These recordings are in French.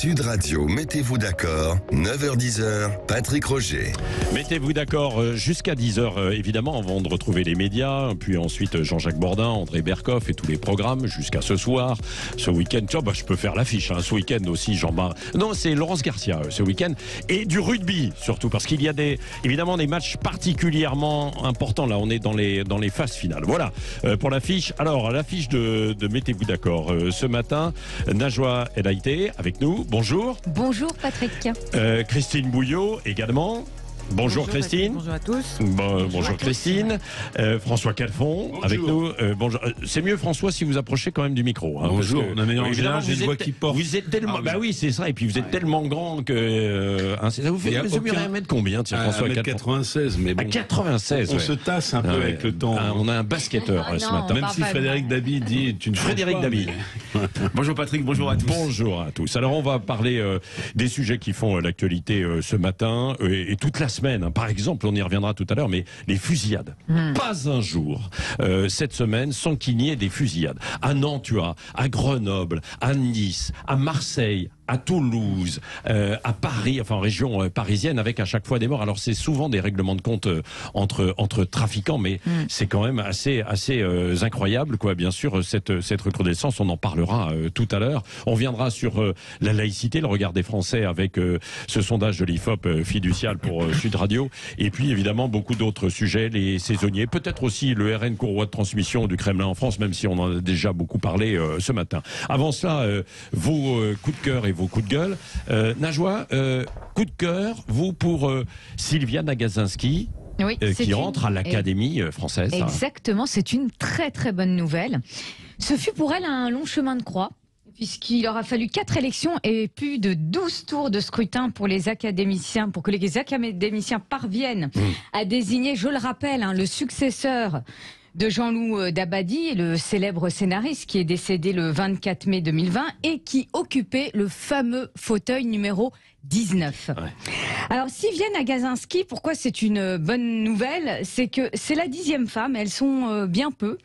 Sud Radio, mettez-vous d'accord, 9h-10h, Patrick Roger. Mettez-vous d'accord jusqu'à 10h, évidemment, avant de retrouver les médias, puis ensuite Jean-Jacques Bourdin, André Berkoff et tous les programmes jusqu'à ce soir, ce week-end. Tiens, je peux faire l'affiche, ce week-end aussi, Jean-Marc. Non, c'est Laurence Garcia ce week-end. Et du rugby, surtout, parce qu'il y a évidemment des matchs particulièrement importants. Là, on est dans les phases finales. Voilà, pour l'affiche. Alors, l'affiche de Mettez-vous d'accord. Ce matin, Najwa El Haïté avec nous. Bonjour. Bonjour Patrick. Christine Bouillot également. Bonjour Christine. Bonjour à tous. Bonjour Christine. François Calfon avec nous. Bonjour. C'est mieux François si vous approchez quand même du micro. Bonjour. On a évidemment j'ai une voix qui porte. Vous êtes tellement. Bah oui, c'est ça. Et puis vous êtes tellement grand que. Ça vous fait mesurer 1m combien, tiens, François Calfon? 96, mais bon. 96. On se tasse un peu avec le temps. On a un basketteur ce matin. Même si Frédéric Dabi dit tu ne Frédéric Dabi. Bonjour Patrick, bonjour à tous. Bonjour à tous. Alors on va parler des sujets qui font l'actualité ce matin et toute la semaine. Par exemple, on y reviendra tout à l'heure, mais les fusillades. Pas un jour cette semaine sans qu'il n'y ait des fusillades. À Nantes, à Grenoble, à Nice, à Marseille, à Toulouse, à Paris, enfin en région parisienne, avec à chaque fois des morts. Alors c'est souvent des règlements de compte entre trafiquants, mais c'est quand même assez incroyable, quoi. Bien sûr, cette recrudescence, on en parlera tout à l'heure. On viendra sur la laïcité, le regard des Français avec ce sondage de l'IFOP fiducial pour Sud Radio, et puis évidemment beaucoup d'autres sujets, les saisonniers, peut-être aussi le RN courroie de transmission du Kremlin en France, même si on en a déjà beaucoup parlé ce matin. Avant cela, vos coups de cœur et vos coups de gueule. Najwa, coup de cœur, vous pour Sylviane Agacinski, qui entre à l'Académie française. Exactement, c'est une très très bonne nouvelle. Ce fut pour elle un long chemin de croix, puisqu'il aura fallu 4 élections et plus de 12 tours de scrutin pour les académiciens, pour que les académiciens parviennent à désigner, je le rappelle, le successeur de Jean-Loup Dabadi, le célèbre scénariste qui est décédé le 24 mai 2020 et qui occupait le fameux fauteuil numéro 19. Ouais. Alors, Sylviane Agacinski, pourquoi c'est une bonne nouvelle? C'est que c'est la 10e femme, elles sont bien peu,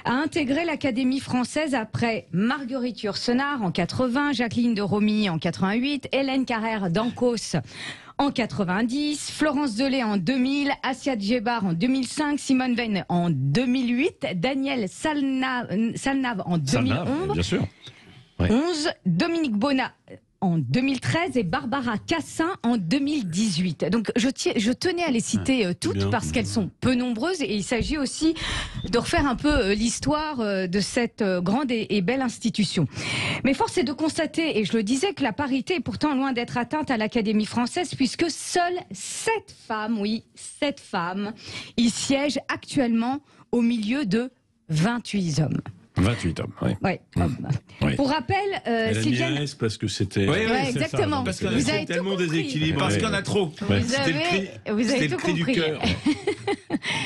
à intégrer l'Académie française après Marguerite Yourcenar en 80, Jacqueline de Romilly en 88, Hélène Carrère d'Ancos en 90, Florence Delay en 2000, Assia Djebar en 2005, Simone Veil en 2008, Daniel Salnave en 2011, bien sûr. 11, Dominique Bonnat en 2013 et Barbara Cassin en 2018. Donc je tenais à les citer toutes parce qu'elles sont peu nombreuses et il s'agit aussi de refaire un peu l'histoire de cette grande et belle institution. Mais force est de constater, et je le disais, que la parité est pourtant loin d'être atteinte à l'Académie française puisque seules 7 femmes, oui, 7 femmes, y siègent actuellement au milieu de 28 hommes. 28 hommes, oui. Ouais. Oui. Pour rappel, Sylviane... parce que c'était... Oui, exactement. Ça. Parce qu'on a tellement déséquilibré. Parce qu'il y en a trop. Vous avez tout compris. Du cœur.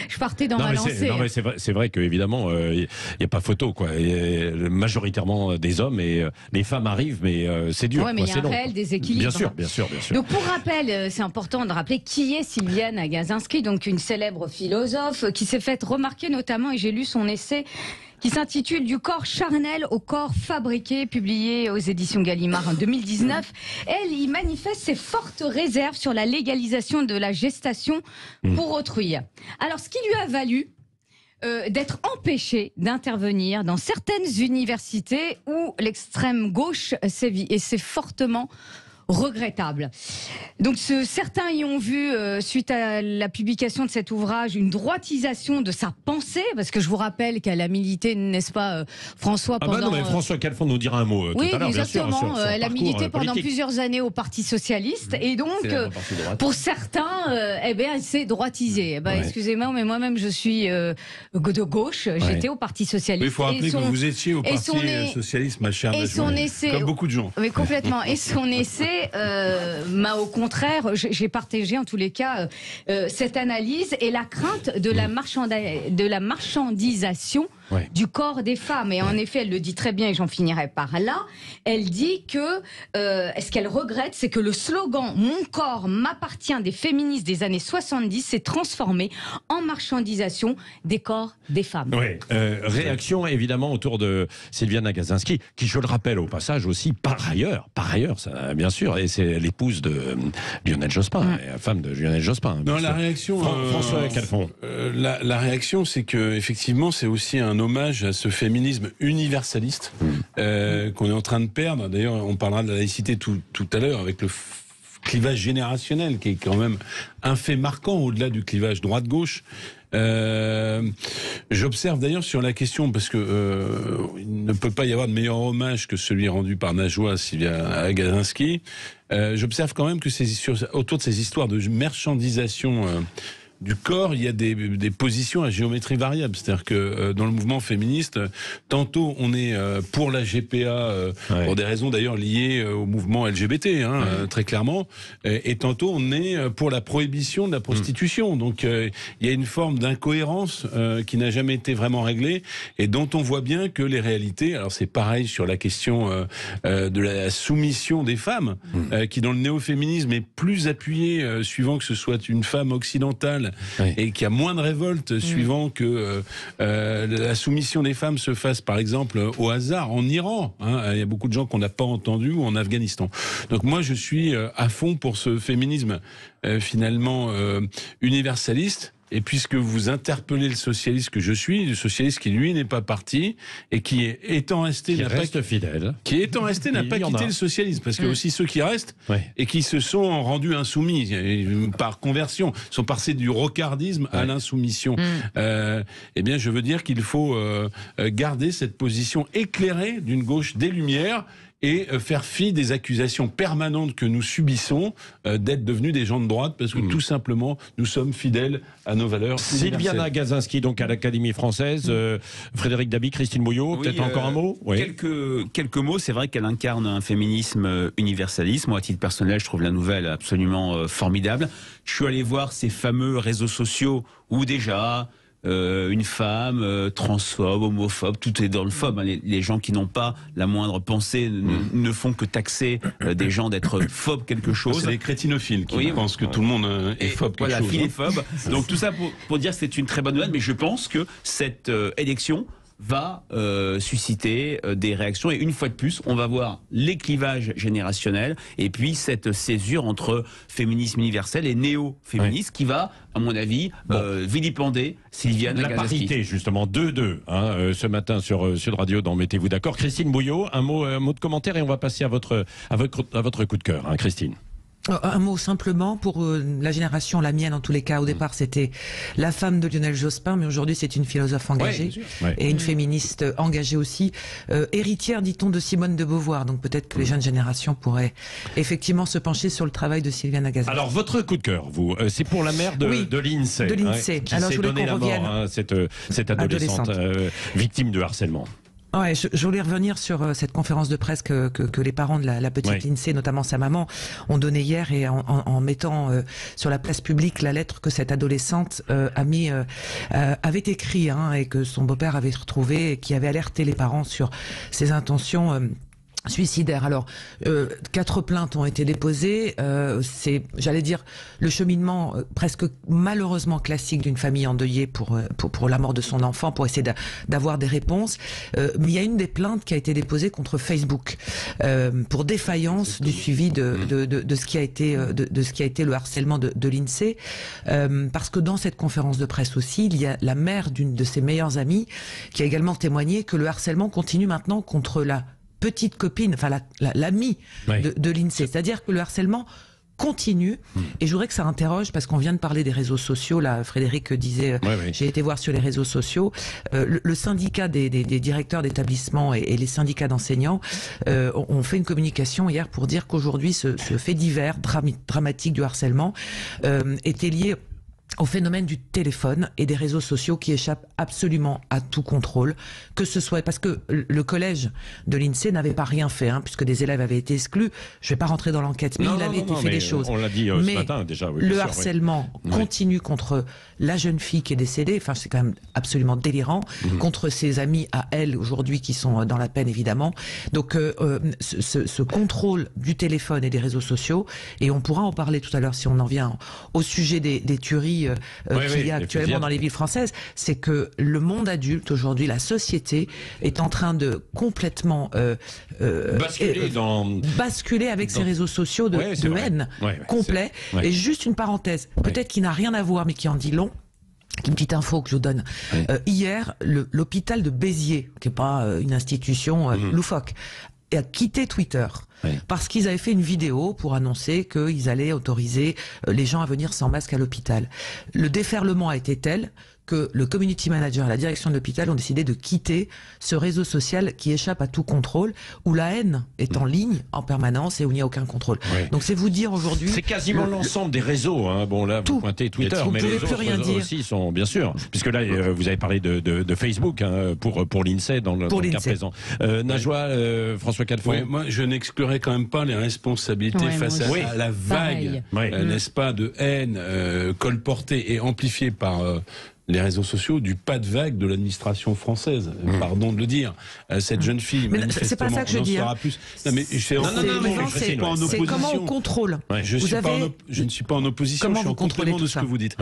Je partais dans ma lancée. Non, mais c'est vrai qu'évidemment, il n'y a pas photo, quoi. Majoritairement des hommes et les femmes arrivent, mais c'est dur. Oui, mais il y a un réel déséquilibre. Bien sûr. Donc, pour rappel, c'est important de rappeler qui est Sylviane Agacinski, donc une célèbre philosophe qui s'est faite remarquer notamment, et j'ai lu son essai, qui s'intitule « Du corps charnel au corps fabriqué », publié aux éditions Gallimard en 2019. Elle y manifeste ses fortes réserves sur la légalisation de la gestation pour autrui. Alors, ce qui lui a valu d'être empêchée d'intervenir dans certaines universités où l'extrême gauche sévit. Et c'est fortement regrettable. Donc certains y ont vu, suite à la publication de cet ouvrage, une droitisation de sa pensée, parce que je vous rappelle qu'elle a milité, n'est-ce pas, François, pendant... non, mais François Calfon nous dira un mot tout à l'heure, bien sûr. Exactement, elle a milité pendant plusieurs années au Parti Socialiste, et donc, pour certains, elle s'est droitisée. Excusez-moi, mais moi-même, je suis de gauche, j'étais au Parti Socialiste. Mais il faut rappeler que vous étiez au Parti Socialiste, ma chère Najwa, comme beaucoup de gens. Mais complètement. Et son essai m'a au contraire, j'ai partagé en tous les cas cette analyse et la crainte de la marchandisation du corps des femmes. Et en effet, elle le dit très bien, et j'en finirai par là. Elle dit que ce qu'elle regrette, c'est que le slogan « Mon corps m'appartient » des féministes des années 70 s'est transformé en marchandisation des corps des femmes. Oui, réaction évidemment autour de Sylviane Agacinski, qui, je le rappelle au passage aussi, par ailleurs, ça, bien sûr, et c'est l'épouse de Lionel Jospin, la femme de Lionel Jospin. Non, la réaction, François Calfon. La réaction, c'est que effectivement, c'est aussi un hommage à ce féminisme universaliste qu'on est en train de perdre. D'ailleurs, on parlera de la laïcité tout à l'heure avec le clivage générationnel qui est quand même un fait marquant au-delà du clivage droite-gauche. J'observe d'ailleurs sur la question, parce que il ne peut pas y avoir de meilleur hommage que celui rendu par Najwa Sylviane Agacinski. J'observe quand même que autour de ces histoires de marchandisation du corps, il y a des positions à géométrie variable. C'est-à-dire que dans le mouvement féministe, tantôt on est pour la GPA, pour des raisons d'ailleurs liées au mouvement LGBT, très clairement, et tantôt on est pour la prohibition de la prostitution. Donc il y a une forme d'incohérence qui n'a jamais été vraiment réglée, et dont on voit bien que les réalités, alors c'est pareil sur la question de la soumission des femmes, qui dans le néo-féminisme est plus appuyée suivant que ce soit une femme occidentale, et qu'il y a moins de révolte suivant que la soumission des femmes se fasse par exemple au hasard en Iran. Il y a beaucoup de gens qu'on n'a pas entendus, ou en Afghanistan. Donc moi je suis à fond pour ce féminisme finalement universaliste. Et puisque vous interpellez le socialiste que je suis, le socialiste qui lui n'est pas parti et qui étant resté n'a pas quitté le socialisme, parce que aussi ceux qui restent et qui se sont rendus insoumis par conversion, sont passés du rocardisme à l'insoumission. Eh bien, je veux dire qu'il faut garder cette position éclairée d'une gauche des Lumières, et faire fi des accusations permanentes que nous subissons d'être devenus des gens de droite, parce que tout simplement, nous sommes fidèles à nos valeurs. Sylviane Agacinski, donc à l'Académie française, Frédéric Dabi, Christine Bouillot, peut-être encore un mot. Quelques mots. C'est vrai qu'elle incarne un féminisme universaliste. Moi, à titre personnel, je trouve la nouvelle absolument formidable. Je suis allé voir ces fameux réseaux sociaux où déjà une femme transphobe, homophobe, tout est dans le phobe. Les gens qui n'ont pas la moindre pensée ne font que taxer des gens d'être phobes quelque chose. C'est les crétinophiles qui pensent que tout le monde est phobe quelque chose. Philéphobe. Donc tout ça pour dire que c'est une très bonne nouvelle, mais je pense que cette élection va susciter des réactions, et une fois de plus on va voir les clivages générationnels et puis cette césure entre féminisme universel et néo-féminisme qui va, à mon avis, vilipender Sylviane Agacinski. La parité, justement, 2-2 ce matin sur Sud Radio dans Mettez-vous d'accord. Christine Bouillot, un mot de commentaire et on va passer à votre coup de cœur, Christine. Un mot simplement pour la génération, la mienne en tous les cas. Au départ, c'était la femme de Lionel Jospin, mais aujourd'hui, c'est une philosophe engagée et une féministe engagée aussi, héritière, dit-on, de Simone de Beauvoir. Donc peut-être que les jeunes générations pourraient effectivement se pencher sur le travail de Sylviane Agacinski. Alors votre coup de cœur, vous, c'est pour la mère de l'INSEE, qui s'est donné la mort, cette adolescente victime de harcèlement. Ouais, je voulais revenir sur cette conférence de presse que les parents de la petite Lindsay, notamment sa maman, ont donnée hier, et en mettant sur la place publique la lettre que cette adolescente avait écrit, et que son beau-père avait retrouvé, et qui avait alerté les parents sur ses intentions suicidaire. Alors, 4 plaintes ont été déposées. C'est, j'allais dire, le cheminement presque malheureusement classique d'une famille endeuillée pour la mort de son enfant, pour essayer d'avoir des réponses. Mais il y a une des plaintes qui a été déposée contre Facebook pour défaillance du suivi de ce qui a été le harcèlement de l'INSEE. Parce que dans cette conférence de presse aussi, il y a la mère d'une de ses meilleures amies qui a également témoigné que le harcèlement continue maintenant contre la petite copine, enfin l'amie de l'INSEE. C'est-à-dire que le harcèlement continue, et je voudrais que ça interroge, parce qu'on vient de parler des réseaux sociaux, là Frédéric disait, j'ai été voir sur les réseaux sociaux, le syndicat des directeurs d'établissements et les syndicats d'enseignants ont fait une communication hier pour dire qu'aujourd'hui ce fait divers, dramatique du harcèlement était lié au phénomène du téléphone et des réseaux sociaux qui échappent absolument à tout contrôle, que ce soit parce que le collège de l'INSEE n'avait pas rien fait, puisque des élèves avaient été exclus. Je vais pas rentrer dans l'enquête, mais il avait été fait des choses. On l'a dit ce matin déjà. Oui, le harcèlement continue contre la jeune fille qui est décédée. Enfin, c'est quand même absolument délirant. Contre ses amis à elle aujourd'hui qui sont dans la peine évidemment. Donc ce contrôle du téléphone et des réseaux sociaux, et on pourra en parler tout à l'heure si on en vient au sujet des tueries qu'il y a actuellement dans les villes françaises, c'est que le monde adulte aujourd'hui, la société est en train de complètement basculer avec ces réseaux sociaux de haine complet. Et juste une parenthèse, peut-être qui n'a rien à voir mais qui en dit long. Une petite info que je vous donne. Hier, l'hôpital de Béziers, qui n'est pas une institution loufoque, a quitté Twitter. Parce qu'ils avaient fait une vidéo pour annoncer qu'ils allaient autoriser les gens à venir sans masque à l'hôpital. Le déferlement a été tel que le community manager et la direction de l'hôpital ont décidé de quitter ce réseau social qui échappe à tout contrôle, où la haine est en ligne en permanence et où il n'y a aucun contrôle. Donc c'est vous dire aujourd'hui... C'est quasiment l'ensemble des réseaux. Bon là, vous pointez Twitter, mais les autres réseaux aussi sont, bien sûr. Puisque là, vous avez parlé de Facebook pour l'INSEE dans le cas présent. Najwa, François Calfon. Moi, je n'exclurais quand même pas les responsabilités face à la vague, n'est-ce pas, de haine colportée et amplifiée par... les réseaux sociaux, du pas de vague de l'administration française. Pardon de le dire. Cette jeune fille, c'est pas ça que je dis. Plus. Non, mais c'est comment on contrôle. Je ne suis pas en opposition. Comment je suis en complément de ce que vous dites.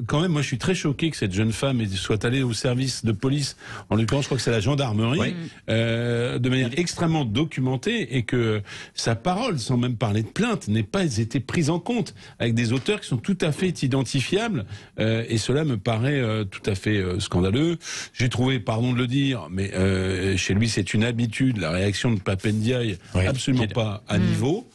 Quand même, moi, je suis très choqué que cette jeune femme soit allée au service de police. En l'occurrence, je crois que c'est la gendarmerie, de manière extrêmement documentée, et que sa parole, sans même parler de plainte, n'ait pas été prise en compte avec des auteurs qui sont tout à fait identifiables. Et cela me paraît tout à fait scandaleux. J'ai trouvé, pardon de le dire, mais chez lui c'est une habitude, la réaction de Pape Ndiaye absolument pas à niveau.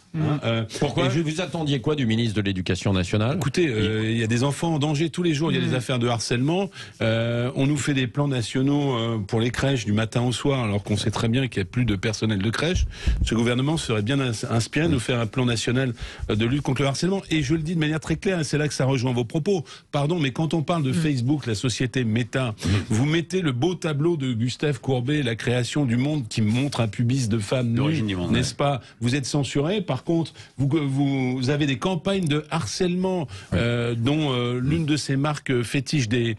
Pourquoi vous attendiez quoi du ministre de l'Éducation nationale? Écoutez, il y a des enfants en danger tous les jours, il y a des affaires de harcèlement. On nous fait des plans nationaux pour les crèches du matin au soir, alors qu'on sait très bien qu'il n'y a plus de personnel de crèche. Ce gouvernement serait bien inspiré de nous faire un plan national de lutte contre le harcèlement. Et je le dis de manière très claire, et c'est là que ça rejoint vos propos. Pardon, mais quand on parle de Facebook, la société Meta, vous mettez le beau tableau de Gustave Courbet, la création du monde, qui montre un pubis de femme nue, n'est-ce pas? Vous êtes censuré. Par contre, vous avez des campagnes de harcèlement dont l'une de ces marques fétiches des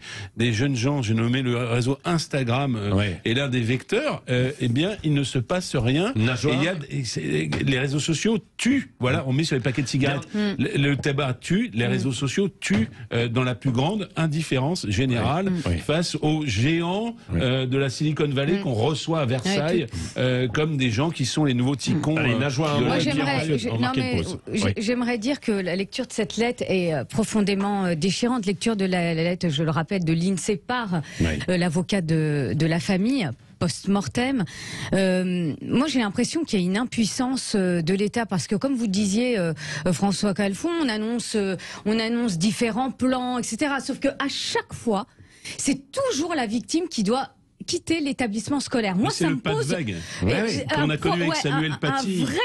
jeunes gens, j'ai nommé le réseau Instagram, est l'un des vecteurs. Eh bien, il ne se passe rien. Les réseaux sociaux tuent. Voilà, on met sur les paquets de cigarettes. Le tabac tue, les réseaux sociaux tuent dans la plus grande indifférence générale face aux géants de la Silicon Valley qu'on reçoit à Versailles comme des gens qui sont les nouveaux ticons. Moi, j'aimerais dire que la lecture de cette lettre est profondément déchirante. Lecture de la lettre, je le rappelle, de l'INSEE par l'avocat de la famille post-mortem. Moi, j'ai l'impression qu'il y a une impuissance de l'État, parce que, comme vous disiez, François Calfon, on annonce différents plans, etc. Sauf que à chaque fois, c'est toujours la victime qui doit quitter l'établissement scolaire. Moi, ça me pose qu'on a connu avec Samuel Paty. Un vrai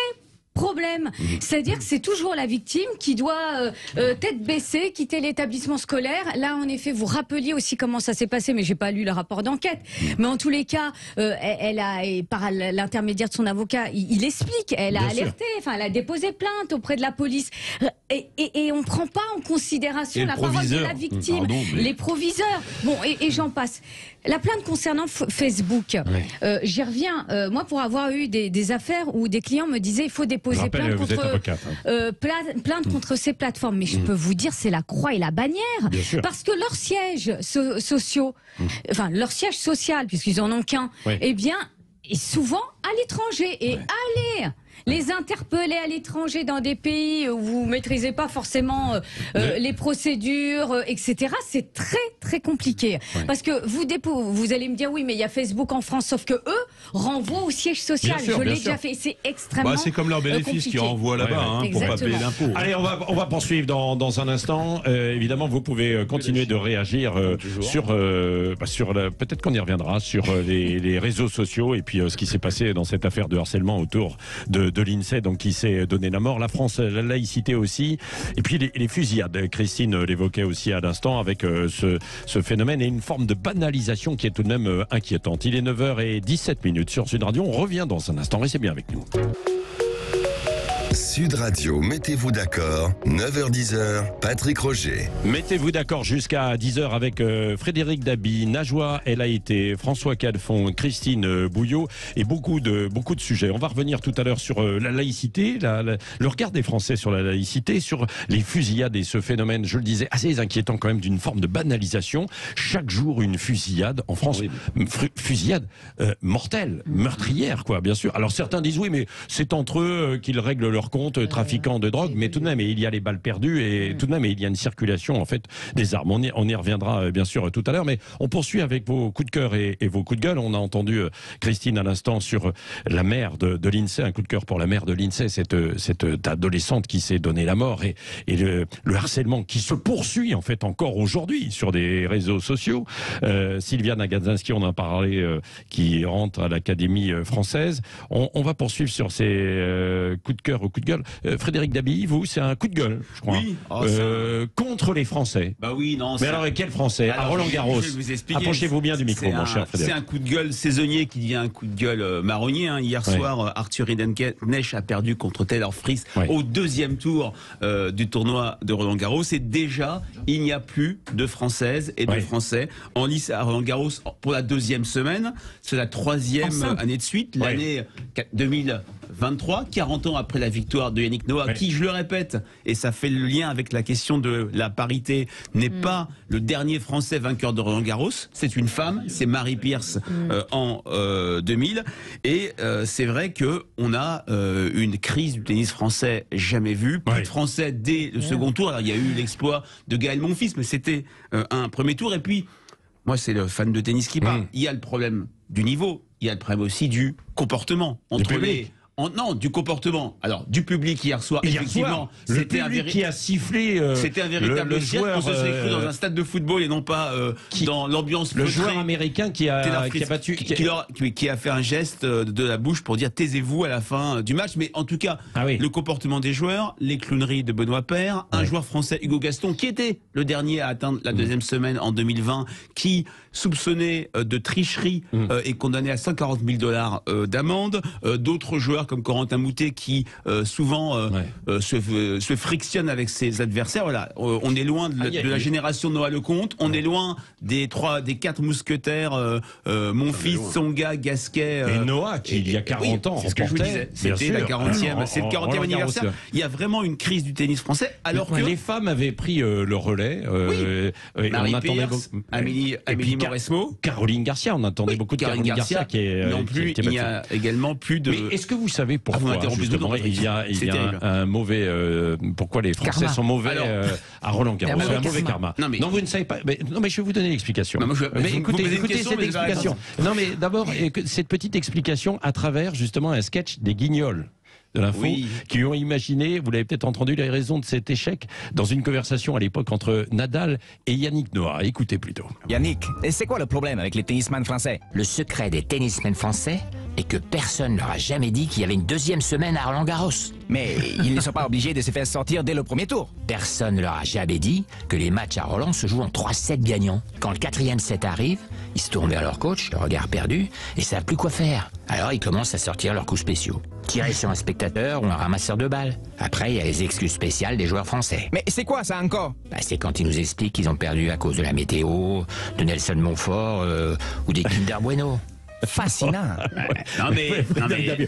problème. C'est-à-dire que c'est toujours la victime qui doit tête baissée quitter l'établissement scolaire. Là, en effet, vous rappeliez aussi comment ça s'est passé, mais j'ai pas lu le rapport d'enquête. Mais en tous les cas, elle a, et par l'intermédiaire de son avocat, il explique, elle a alerté, enfin, elle a déposé plainte auprès de la police. Et on prend pas en considération la parole de la victime, les proviseurs. Bon, et j'en passe. La plainte concernant Facebook, j'y reviens. Moi, pour avoir eu des affaires où des clients me disaient il faut déposer plainte contre ces plateformes. Mais je peux vous dire, c'est la croix et la bannière. Parce que leurs sièges sociaux, enfin leur siège social, puisqu'ils en ont qu'un, eh bien, est souvent à l'étranger. Et allez les interpeller à l'étranger dans des pays où vous maîtrisez pas forcément les procédures, etc. C'est très très compliqué. Parce que vous allez me dire oui, mais il y a Facebook en France, sauf que eux renvoient au siège social. Je l'ai déjà fait. C'est extrêmement c'est comme leur bénéfice qui renvoient là-bas pour pas payer l'impôt. Allez, on va poursuivre dans un instant. Évidemment, vous pouvez continuer de réagir sur peut-être qu'on y reviendra sur les réseaux sociaux et puis ce qui s'est passé dans cette affaire de harcèlement autour de de l'INSEE, donc qui s'est donné la mort. La France, la laïcité aussi. Et puis les fusillades. Christine l'évoquait aussi à l'instant avec ce phénomène et une forme de banalisation qui est tout de même inquiétante. Il est 9h17 sur Sud Radio. On revient dans un instant. Restez bien avec nous. Sud Radio, mettez-vous d'accord, 9h-10h, Patrick Roger. Mettez-vous d'accord jusqu'à 10h avec Frédéric Dabi, Najwa El Haïté, François Calfon, Christine Bouillot et beaucoup de sujets. On va revenir tout à l'heure sur la laïcité, le regard des Français sur la laïcité, sur les fusillades et ce phénomène, je le disais, assez inquiétant quand même d'une forme de banalisation. Chaque jour une fusillade en France, fusillade mortelle, meurtrière quoi, bien sûr. Alors certains disent oui mais c'est entre eux qu'ils règlent leur compte, trafiquants de drogue, mais tout de même il y a les balles perdues et tout de même il y a une circulation en fait des armes. On y reviendra bien sûr tout à l'heure, mais on poursuit avec vos coups de cœur et vos coups de gueule. On a entendu Christine à l'instant sur la mère de l'INSEE, un coup de cœur pour la mère de l'INSEE, cette adolescente qui s'est donné la mort et le harcèlement qui se poursuit en fait encore aujourd'hui sur des réseaux sociaux. Sylviane Agacinski, on en a parlé, qui rentre à l'Académie française. On va poursuivre sur ces coups de cœur ou coups de gueule. Frédéric Dabi, vous, c'est un coup de gueule, je crois. Oui. Contre les Français. Bah oui, non. Mais alors, quel Français? À Roland-Garros. Approchez-vous bien du micro, mon cher Frédéric. C'est un coup de gueule saisonnier qui devient un coup de gueule marronnier. Hier soir, Arthur Rindenknecht a perdu contre Taylor Fritz au deuxième tour du tournoi de Roland-Garros. Et déjà, il n'y a plus de Françaises et de Français en lice à Roland-Garros pour la deuxième semaine. C'est la troisième année de suite, l'année 2023, 40 ans après la victoire de Yannick Noah, qui, je le répète, et ça fait le lien avec la question de la parité, n'est pas le dernier Français vainqueur de Roland-Garros. C'est une femme, c'est Marie Pierce en 2000. Et c'est vrai que on a une crise du tennis français jamais vue. Plus de Français dès le second tour. Alors il y a eu l'exploit de Gaël Monfils, mais c'était un premier tour. Et puis, moi c'est le fan de tennis qui parle. Il y a le problème du niveau, il y a le problème aussi du comportement entre les... Non, du comportement. Alors, du public hier soir, effectivement, c'était un public qui a sifflé. C'était un véritable joueur. On se serait cru dans un stade de football et non pas dans l'ambiance. Le joueur américain qui a battu, qui a fait un geste de la bouche pour dire taisez-vous à la fin du match. Mais en tout cas, le comportement des joueurs, les clowneries de Benoît Paire, un joueur français, Hugo Gaston, qui était le dernier à atteindre la deuxième semaine en 2020, qui soupçonné de tricherie est condamné à $140 000 d'amende. D'autres joueurs comme Corentin Moutet qui souvent se frictionne avec ses adversaires. Voilà, on est loin de la génération de Noah Lecomte, on est loin des 4 mousquetaires, Monfils, Tsonga, Gasquet. Et Noah qui il y a 40 ans, c'est ce que je vous disais. C'était la 40e, c'est le 40e anniversaire. Il y a vraiment une crise du tennis français, alors que les femmes avaient pris le relais. Marie Pierce, Amélie Mauresmo, Caroline Garcia, on attendait beaucoup de Caroline Garcia qui est non plus. Il y a également plus de. Mais est-ce que vous savez pourquoi justement il y a un mauvais pourquoi les Français sont mauvais à Roland-Garros? C'est un mauvais karma. Non, vous ne savez pas. Non, mais je vais vous donner l'explication. Mais écoutez cette explication. Non, mais d'abord cette petite explication à travers justement un sketch des Guignols de l'info, qui ont imaginé, vous l'avez peut-être entendu, les raisons de cet échec dans une conversation à l'époque entre Nadal et Yannick Noah. Écoutez plutôt. Yannick, c'est quoi le problème avec les tennisman français? Le secret des tennismen français est que personne leur a jamais dit qu'il y avait une deuxième semaine à Roland-Garros. Mais ils ne sont pas obligés de se faire sortir dès le premier tour. Personne ne leur a jamais dit que les matchs à Roland se jouent en 3 sets gagnants. Quand le 4e set arrive, ils se tournent vers leur coach, le regard perdu, et savent plus quoi faire. Alors ils commencent à sortir leurs coups spéciaux. Tirer sur un spectateur ou un ramasseur de balles. Après, il y a les excuses spéciales des joueurs français. Mais c'est quoi ça encore? C'est quand ils nous expliquent qu'ils ont perdu à cause de la météo, de Nelson Montfort ou des Kinder Bueno. Fascinant. Non mais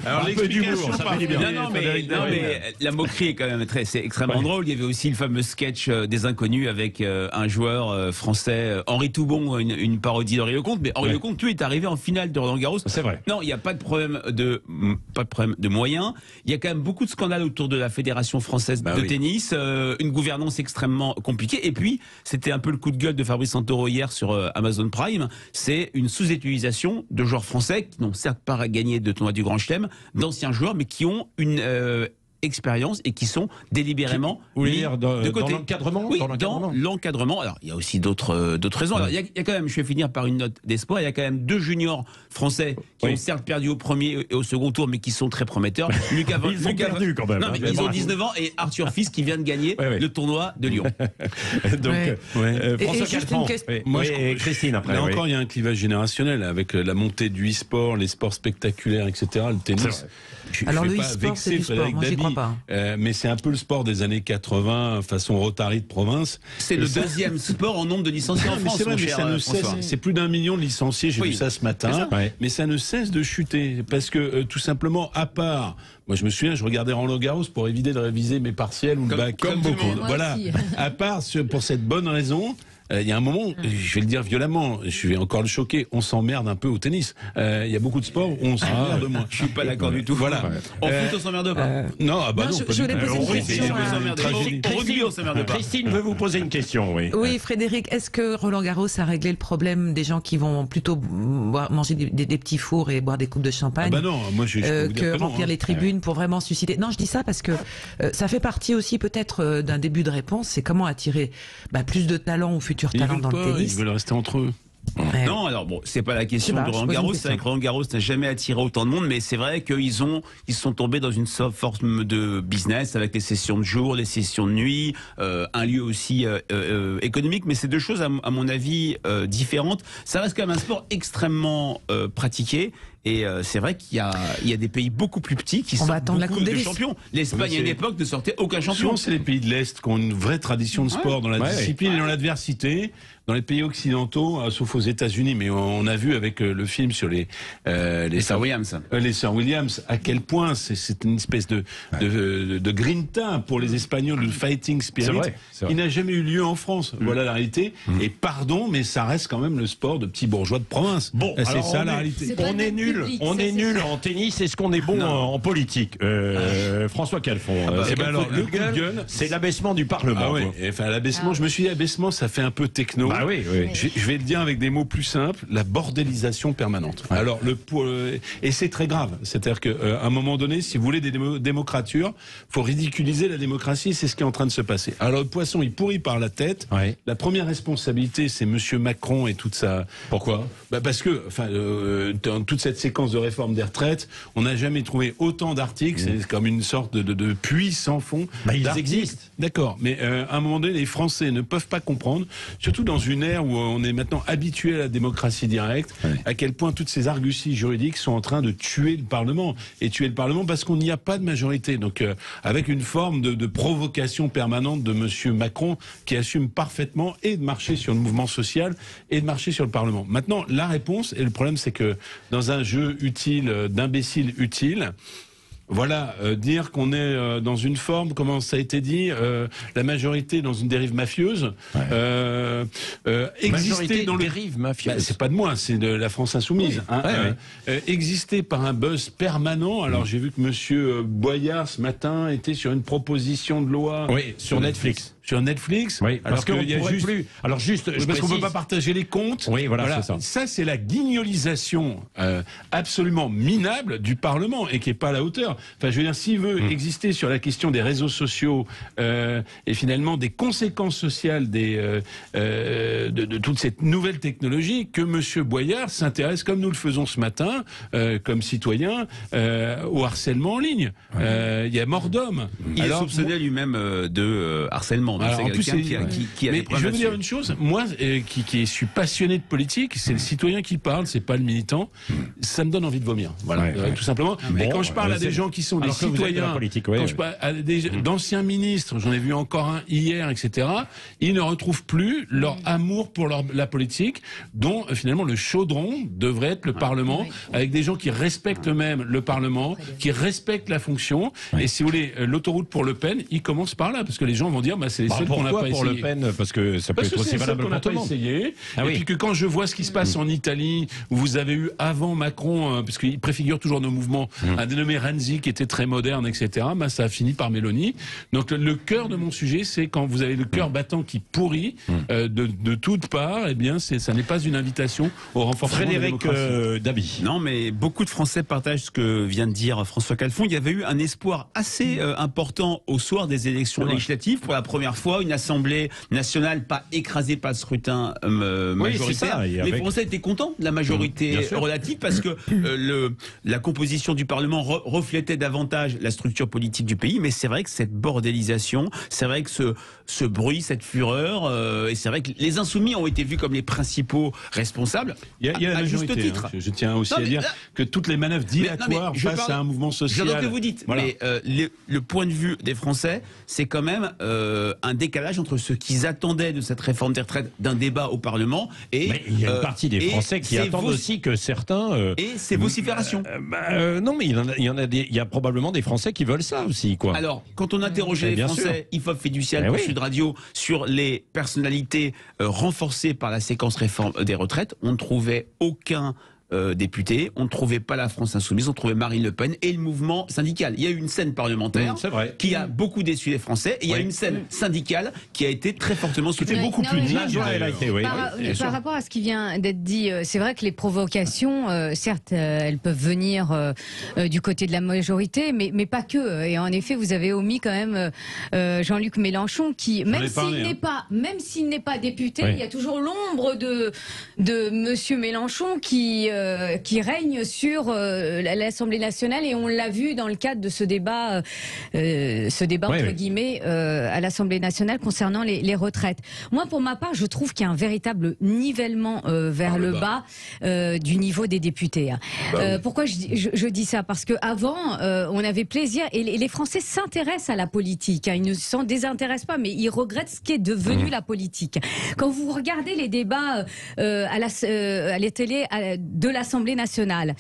alors l'explication, ça fait du bien. Non mais la moquerie est quand même c'est extrêmement drôle. Il y avait aussi le fameux sketch des Inconnus avec un joueur français, Henri Toubon, une parodie d'Henri Lecomte. Mais Henri Lecomte, tu es arrivé en finale de Roland-Garros. C'est vrai. Non, il n'y a pas de problème de moyens. Il y a quand même beaucoup de scandales autour de la Fédération française de tennis, une gouvernance extrêmement compliquée. Et puis c'était un peu le coup de gueule de Fabrice Santoro hier sur Amazon Prime. C'est une sous-utilisation de joueurs français qui n'ont certes pas gagné de tournoi du Grand Chelem, d'anciens joueurs, mais qui ont une expérience et qui sont délibérément Vous voulez dire de côté. dans l'encadrement? Oui, dans l'encadrement. Alors, il y a aussi d'autres raisons. Alors, il y a quand même, je vais finir par une note d'espoir, il y a quand même 2 juniors français qui ont certes perdu au premier et au second tour, mais qui sont très prometteurs. Ils ont perdu quand même. Non, mais ils ont 19 ans et Arthur Fils qui vient de gagner le tournoi de Lyon. Donc, François juste Calfan. une question. Moi, Et Christine après. Là encore, il y a un clivage générationnel avec la montée du e-sport, les sports spectaculaires, etc., le tennis. Alors je le vais pas e-sport, c'est vexer du sport, Frédéric moi j'y Dabi, crois pas. mais c'est un peu le sport des années 80, façon Rotary de province. C'est le deuxième sport en nombre de licenciés en Mais France. c'est vrai, mon mais cher ça ne François. cesse. C'est plus d'1 million de licenciés, j'ai Oui. vu ça ce matin. C'est ça. Ouais. Mais ça ne cesse de chuter. Parce que, tout simplement, à part. Moi, je me souviens, je regardais Roland Garros pour éviter de réviser mes partiels ou le bac. comme tout le monde. Voilà. Moi aussi. À part pour cette bonne raison. Il y a un moment, je vais le dire violemment, je vais encore le choquer, on s'emmerde un peu au tennis. Il y a beaucoup de sports où on s'emmerde moins. Je suis pas d'accord du tout. Voilà. En foot, on s'emmerde pas. Non, ah bah Non, non, je pas du voulais tout. poser une Alors, question c'est à- une tragédie. Au rugby, on s'emmerde pas. Christine veut vous poser une question, oui. Oui, Frédéric, est-ce que Roland Garros a réglé le problème des gens qui vont plutôt manger des petits fours et boire des coupes de champagne Ah bah non, moi je peux vous dire que que non, remplir hein. les tribunes pour vraiment susciter. Non, je dis ça parce que ça fait partie aussi peut-être d'un début de réponse. C'est comment attirer plus de talents ou futurs Ils talents veulent dans pas, le tennis. ils veulent rester entre eux. Ouais. Non, alors bon, c'est pas la question Je sais pas, de je Roland pose une Garros. question. C'est vrai que Roland Garros n'a jamais attiré autant de monde, mais c'est vrai qu'ils sont tombés dans une forme de business avec les sessions de jour, les sessions de nuit, un lieu aussi économique. Mais c'est deux choses, à mon avis, différentes. Ça reste quand même un sport extrêmement pratiqué. Et c'est vrai qu'il y a des pays beaucoup plus petits qui On sortent va attendre la beaucoup Coupe de Davis. champions. L'Espagne, à une époque, ne sortait aucun champion. Souvent, c'est les pays de l'Est qui ont une vraie tradition de sport dans la discipline et dans l'adversité. Dans les pays occidentaux, sauf aux États-Unis, mais on a vu avec le film sur les Sir Williams. Les Sir Williams, à quel point c'est une espèce de grinta pour les Espagnols, le fighting spirit. C'est vrai. Il n'a jamais eu lieu en France. Voilà la réalité. Et pardon, mais ça reste quand même le sport de petits bourgeois de province. Bon, c'est alors ça on la est- réalité. C'est pas On est notre nul, public, on ça, est c'est nul sûr. en tennis. Est-ce qu'on est bon en politique François Calfon. Eh ben alors, le coup de gueule, c'est l'abaissement du Parlement. Ah ouais, quoi. et enfin l'abaissement, je me suis dit abaissement, ça fait un peu techno. Bah oui, oui. Je vais le dire avec des mots plus simples, la bordélisation permanente. Alors et c'est très grave, c'est-à-dire qu'à un moment donné, si vous voulez des démocratures, faut ridiculiser la démocratie, c'est ce qui est en train de se passer. Alors le poisson, il pourrit par la tête. Ouais. La première responsabilité, c'est Monsieur Macron et toute sa. Pourquoi Parce que, dans toute cette séquence de réforme des retraites, on n'a jamais trouvé autant d'articles. C'est comme une sorte de puits sans fond. Ils d'articles. existent. D'accord, mais à un moment donné, les Français ne peuvent pas comprendre, surtout dans une ère où on est maintenant habitué à la démocratie directe, à quel point toutes ces arguties juridiques sont en train de tuer le Parlement. Et tuer le Parlement parce qu'on n'y a pas de majorité. Donc, avec une forme de provocation permanente de Monsieur Macron qui assume parfaitement et de marcher sur le mouvement social et de marcher sur le Parlement. Maintenant, la réponse, et le problème, c'est que dans un jeu utile, d'imbéciles utiles, voilà, dire qu'on est dans une forme, comment ça a été dit, la majorité dans une dérive mafieuse, exister Majorité dans le dérive mafieuse. c'est pas de moi, c'est de la France insoumise. Exister par un buzz permanent. Alors j'ai vu que Monsieur Boyard ce matin était sur une proposition de loi. Oui, sur Netflix. Sur Netflix. Oui, parce qu'on qu'il y a pourrait juste. plus. Alors juste, je Parce qu'on peut précise- pas partager les comptes. Oui, voilà, c'est ça. Ça, c'est la guignolisation absolument minable du Parlement et qui est pas à la hauteur. Enfin, je veux dire, s'il veut exister sur la question des réseaux sociaux et finalement des conséquences sociales de toute cette nouvelle technologie, que Monsieur Boyard s'intéresse, comme nous le faisons ce matin, comme citoyen, au harcèlement en ligne. Il y a mort d'homme. Il est soupçonné lui-même de harcèlement. Donc Alors, c'est en plus, quelqu'un qui a mais des preuves je vais vous dire là-dessus. une chose, moi qui suis passionné de politique, c'est le citoyen qui parle, c'est pas le militant. Ça me donne envie de vomir, voilà, tout simplement. Et quand je parle à des gens qui sont des alors que vous êtes de la citoyens, politique, quand je parle à d'anciens ministres, j'en ai vu encore un hier, etc., ils ne retrouvent plus leur amour pour la politique, dont finalement le chaudron devrait être le Parlement, avec des gens qui respectent eux-mêmes le Parlement, qui respectent la fonction. Et si vous voulez, l'autoroute pour Le Pen, il commence par là, parce que les gens vont dire, c'est les seuls qu'on n'a Pourquoi pas pour essayé. Le Pen? Parce que ça peut Parce être que aussi c'est valable qu'on n'a pour tout pas le monde. essayé. Ah et oui. puis que quand je vois ce qui se passe en Italie, où vous avez eu avant Macron, parce qu'il préfigure toujours nos mouvements, un dénommé Renzi qui était très moderne, etc. Ben, ça a fini par Mélanie. Donc le cœur de mon sujet, c'est quand vous avez le cœur battant qui pourrit de toutes parts, eh bien ça n'est pas une invitation au renforcement de la Frédéric démocratie. Dabi. Non, mais beaucoup de Français partagent ce que vient de dire François Calfon. Il y avait eu un espoir assez important au soir des élections législatives. Pour la première fois, une Assemblée nationale pas écrasée par le scrutin majoritaire. c'est ça, et Les avec- Français étaient contents de la majorité Bien sûr. relative parce que la composition du Parlement reflétait davantage la structure politique du pays. Mais c'est vrai que cette bordélisation, c'est vrai que ce bruit, cette fureur, et c'est vrai que les Insoumis ont été vus comme les principaux responsables. Il y a la à juste majorité. titre. Je tiens aussi Non, à mais dire là- que toutes les manœuvres dilatoires je face parle- à un mouvement social. J'entends ce que vous dites, Voilà. mais le point de vue des Français, c'est quand même un décalage entre ce qu'ils attendaient de cette réforme des retraites, d'un débat au Parlement, et Mais il y a une partie des Français qui attendent aussi que certains. Et ces vociférations. Non, mais il y a probablement des Français qui veulent ça aussi, quoi. Alors, quand on interrogeait Mais les bien Français, IFOP Fiducial Mais pour oui. Sud Radio, sur les personnalités renforcées par la séquence réforme des retraites, on ne trouvait aucun député, on ne trouvait pas la France Insoumise, on trouvait Marine Le Pen et le mouvement syndical. Il y a eu une scène parlementaire C'est vrai. qui a beaucoup déçu les Français, et il y a une scène syndicale qui a été très fortement soutenue. beaucoup plus digne, elle a été, oui. Par rapport à ce qui vient d'être dit, c'est vrai que les provocations, certes, elles peuvent venir du côté de la majorité, mais pas que. Et en effet, vous avez omis quand même Jean-Luc Mélenchon, qui, même s'il n'est pas député, Oui. il y a toujours l'ombre de Monsieur Mélenchon qui règne sur l'Assemblée nationale, et on l'a vu dans le cadre de ce débat entre guillemets à l'Assemblée nationale concernant les retraites. Moi, pour ma part, je trouve qu'il y a un véritable nivellement vers le bas du niveau des députés. Pourquoi je dis ça? Parce que avant, on avait plaisir, et les Français s'intéressent à la politique. Ils ne s'en désintéressent pas, mais ils regrettent ce qui est devenu la politique. Quand vous regardez les débats à la télé de l'Assemblée nationale,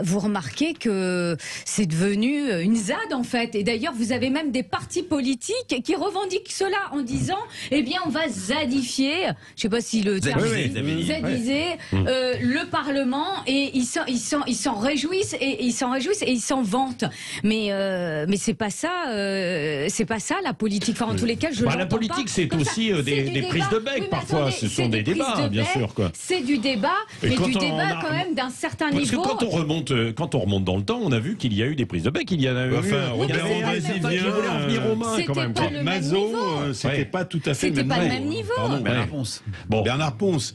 vous remarquez que c'est devenu une ZAD en fait. Et d'ailleurs, vous avez même des partis politiques qui revendiquent cela en disant, eh bien, on va zadifier, je ne sais pas si le terme zadiser le Parlement, et ils s'en réjouissent, et ils s'en vantent. Mais c'est pas ça, la politique. Enfin, en tous les cas, la politique, c'est aussi des prises de bec parfois. Ce sont des débats, bien sûr, quoi. C'est du débat, mais du débat quand même d'un certain niveau. Parce que quand on remonte dans le temps, on a vu qu'il y a eu des prises de bec. Il y en a eu. Robert André qui voulaient en venir aux mains, quand même. Pas le même Mazo, niveau. c'était pas tout à fait C'était le pas même le même niveau. Pardon, Bernard Ponce. Bon, Bernard Ponce.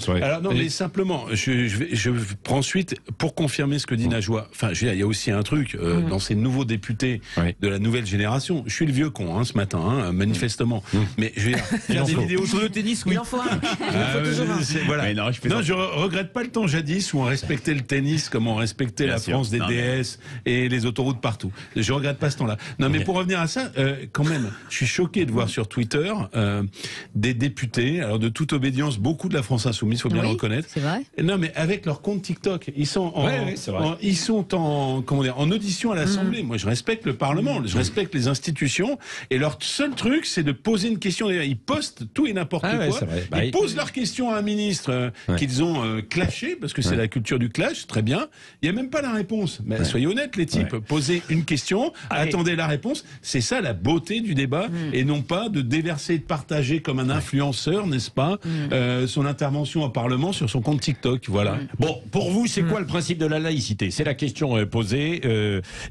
oui. Alors non, mais simplement, je prends suite pour confirmer ce que dit Najwa. Enfin, je veux dire, il y a aussi un truc dans ces nouveaux députés de la nouvelle génération. Je suis le vieux con ce matin, manifestement. Mais je veux dire, faire des vidéos Sur le tennis, oui. Il en faut un. voilà. Mais non, je regrette pas le temps jadis où on respectait le tennis comme on respectait la sûr. France des Non, mais- DS et les autoroutes partout. Je regrette pas ce temps-là. Non, mais pour revenir à ça, quand même, je suis choqué de voir sur Twitter des députés, alors de toute obédience, beaucoup de la France Insoumise, faut bien le reconnaître. C'est vrai. Non, mais avec leur compte TikTok, ils sont c'est vrai. en audition à l'Assemblée. Moi, je respecte le Parlement, je respecte les institutions, et leur seul truc, c'est de poser une question. Ils postent tout et n'importe Ah ouais, quoi. c'est vrai. Ils posent leurs questions à un ministre qu'ils ont clashé, parce que c'est la culture du clash, très bien. Il n'y a même pas la réponse. Mais soyez honnêtes, les types. Posez une question, attendez la réponse. C'est ça la beauté du débat, et non pas de déverser, de partager comme un influenceur, n'est-ce pas, son intervention au Parlement sur son compte TikTok. Voilà. Bon, pour vous, c'est quoi le principe de la laïcité? C'est la question posée.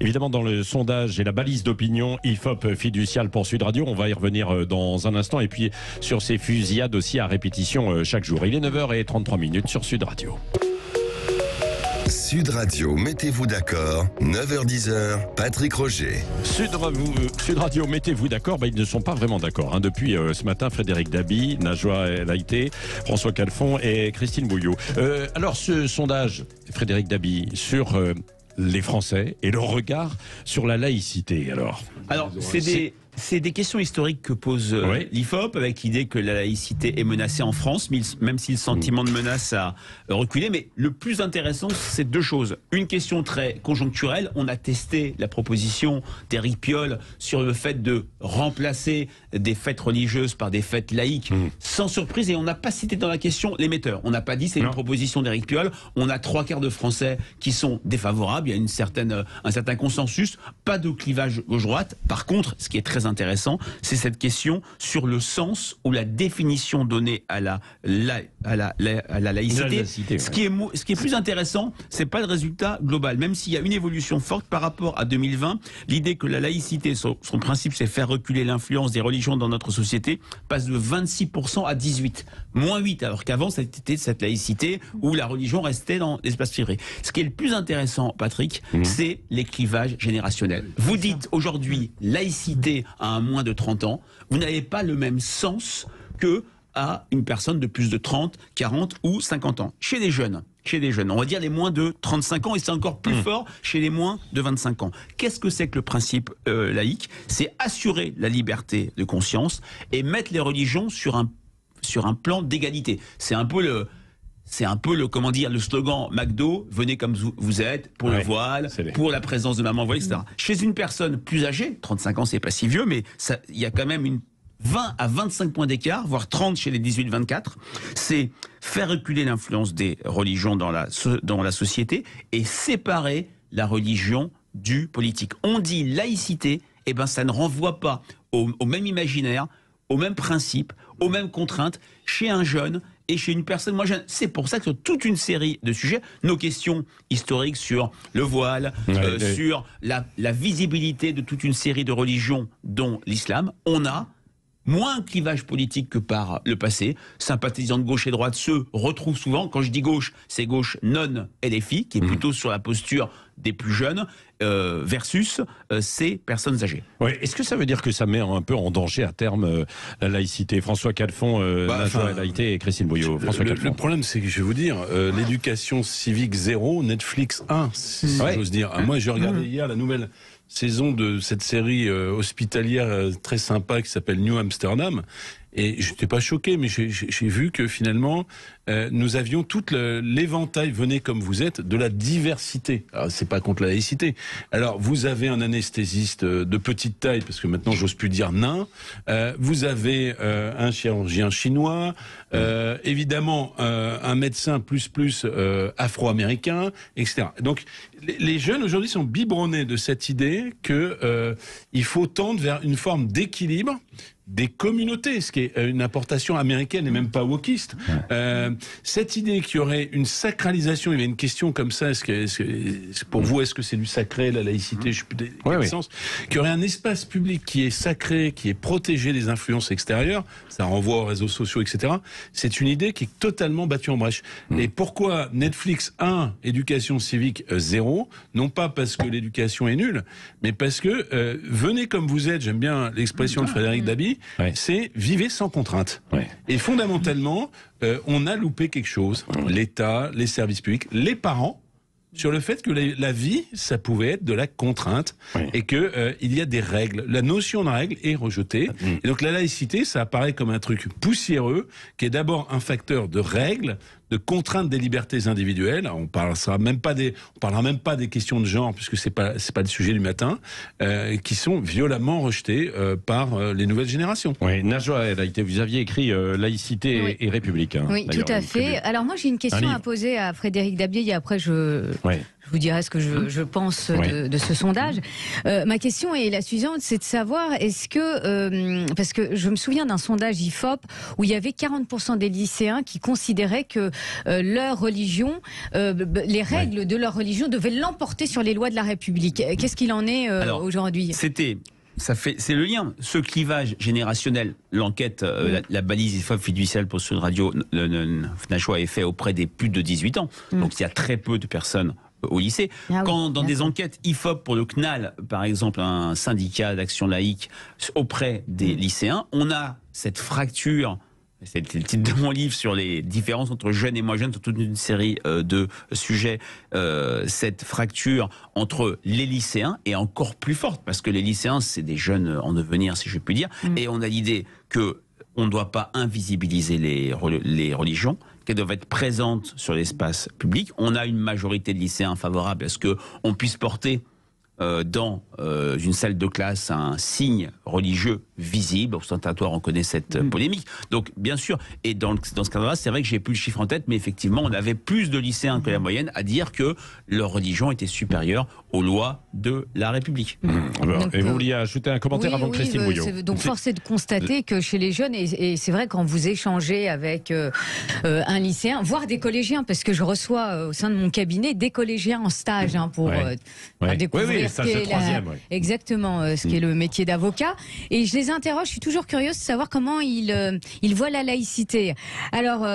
Évidemment, dans le sondage et la balise d'opinion IFOP Fiducial pour Sud Radio, on va y revenir dans un instant. Et puis, sur ces fusillades aussi à répétition chaque jour. Il est 9h33 sur Sud Radio. Sud Radio, mettez-vous d'accord, 9h-10h, Patrick Roger. Sud Radio, mettez-vous d'accord. Ils ne sont pas vraiment d'accord. Depuis ce matin, Frédéric Dabi, Najwa El Haïté, François Calfon et Christine Bouillot. Alors, ce sondage, Frédéric Dabi, sur les Français et leur regard sur la laïcité. Alors, c'est des C'est des questions historiques que pose l'IFOP, avec l'idée que la laïcité est menacée en France, même si le sentiment de menace a reculé. Mais le plus intéressant, c'est deux choses. Une question très conjoncturelle. On a testé la proposition d'Éric Piolle sur le fait de remplacer des fêtes religieuses par des fêtes laïques, sans surprise. Et on n'a pas cité dans la question l'émetteur. On n'a pas dit c'est une proposition d'Éric Piolle. On a 3/4 de Français qui sont défavorables. Il y a un certain consensus. Pas de clivage gauche-droite. Par contre, ce qui est très intéressant, c'est cette question sur le sens ou la définition donnée à la laïcité. Ce qui est plus intéressant, c'est pas le résultat global. Même s'il y a une évolution forte par rapport à 2020, l'idée que la laïcité, son principe, c'est faire reculer l'influence des religions dans notre société, passe de 26% à 18%. Moins 8%, alors qu'avant, c'était cette laïcité où la religion restait dans l'espace privé. Ce qui est le plus intéressant, Patrick, c'est les clivages générationnels. Vous dites aujourd'hui laïcité à un moins de 30 ans, vous n'avez pas le même sens que à une personne de plus de 30, 40 ou 50 ans. Chez les jeunes, on va dire les moins de 35 ans, et c'est encore plus fort chez les moins de 25 ans. Qu'est-ce que c'est que le principe laïque? C'est assurer la liberté de conscience et mettre les religions sur un plan d'égalité. C'est un peu le comment dire, le slogan McDo, venez comme vous êtes, pour le voile, pour la présence de maman voile, etc. Chez une personne plus âgée, 35 ans c'est pas si vieux, mais il y a quand même 20 à 25 points d'écart, voire 30 chez les 18-24, c'est faire reculer l'influence des religions dans la société et séparer la religion du politique. On dit laïcité, et ben ça ne renvoie pas au même imaginaire, au même principe, aux mêmes contraintes chez un jeune et chez une personne moins jeune. C'est pour ça que sur toute une série de sujets, nos questions historiques sur le voile, sur la visibilité de toute une série de religions, dont l'islam, on a moins un clivage politique que par le passé. Sympathisants de gauche et droite se retrouvent souvent. Quand je dis gauche, c'est gauche non LFI, qui est plutôt sur la posture des plus jeunes, versus ces personnes âgées. Ouais. Est-ce que ça veut dire que ça met un peu en danger à terme la laïcité? François Calfon, la laïcité, et Christine Bouillot. Le problème, c'est que je vais vous dire, l'éducation civique 0, Netflix 1, si j'ose dire. Moi, j'ai regardé hier la nouvelle saison de cette série hospitalière très sympa qui s'appelle New Amsterdam. Et je n'étais pas choqué, mais j'ai vu que finalement, nous avions tout l'éventail, venez comme vous êtes, de la diversité. Alors, c'est pas contre la laïcité. Alors, vous avez un anesthésiste de petite taille, parce que maintenant, j'ose plus dire nain. Vous avez un chirurgien chinois. Évidemment, un médecin plus afro-américain, etc. Donc, les jeunes aujourd'hui sont biberonnés de cette idée que il faut tendre vers une forme d'équilibre des communautés, ce qui est une importation américaine et même pas wokiste. Cette idée qu'il y aurait une sacralisation, il y avait une question comme ça, pour vous, est-ce que c'est du sacré, la laïcité, je sais plus quel sens, qu'il y aurait un espace public qui est sacré, qui est protégé des influences extérieures, ça renvoie aux réseaux sociaux, etc. C'est une idée qui est totalement battue en brèche. Et pourquoi Netflix 1, éducation civique 0, non pas parce que l'éducation est nulle, mais parce que venez comme vous êtes, j'aime bien l'expression de Frédéric Dabi, c'est vivez sans contrainte. Et fondamentalement, on a loupé quelque chose. L'État, les services publics, les parents, sur le fait que la vie, ça pouvait être de la contrainte et que il y a des règles. La notion de règle est rejetée. Et donc la laïcité, ça apparaît comme un truc poussiéreux qui est d'abord un facteur de règles, de contraintes des libertés individuelles. On parlera même pas des questions de genre puisque c'est pas le sujet du matin, qui sont violemment rejetées par les nouvelles générations. Oui, Najwa, vous aviez écrit laïcité et république. Oui, tout à fait. Alors moi j'ai une question à poser à Frédéric Dabier et après je vous dirai ce que je pense de ce sondage. Ma question est la suivante, c'est de savoir est-ce que, parce que je me souviens d'un sondage IFOP où il y avait 40% des lycéens qui considéraient que leur religion, les règles de leur religion devaient l'emporter sur les lois de la République. Qu'est-ce qu'il en est aujourd'hui? C'est le lien. Ce clivage générationnel, l'enquête, la balise IFOP fiduciale pour Sud Radio, Najwa est fait auprès des plus de 18 ans. Donc il y a très peu de personnes au lycée. Quand dans des enquêtes IFOP pour le CNAL, par exemple, un syndicat d'action laïque auprès des lycéens, on a cette fracture c'est le titre de mon livre sur les différences entre jeunes et moins jeunes, sur toute une série de sujets, cette fracture entre les lycéens est encore plus forte, parce que les lycéens, c'est des jeunes en devenir, si je puis dire, et on a l'idée que on ne doit pas invisibiliser les religions, qu'elles doivent être présentes sur l'espace public. On a une majorité de lycéens favorables à ce qu'on puisse porter dans une salle de classe un signe religieux visible. Au ostentatoire, on connaît cette polémique. Donc, bien sûr, et dans ce cadre-là, c'est vrai que j'ai plus le chiffre en tête, mais effectivement, on avait plus de lycéens que la moyenne à dire que leur religion était supérieure aux lois de la République. Et vous vouliez ajouter un commentaire avant Christine Bouillot. Donc, force est de constater que chez les jeunes, et c'est vrai quand vous échangez avec un lycéen, voire des collégiens, parce que je reçois au sein de mon cabinet des collégiens en stage pour découvrir ce qu'est exactement ce qu'est le métier d'avocat. Et je les interroge, je suis toujours curieuse de savoir comment ils voient la laïcité. Alors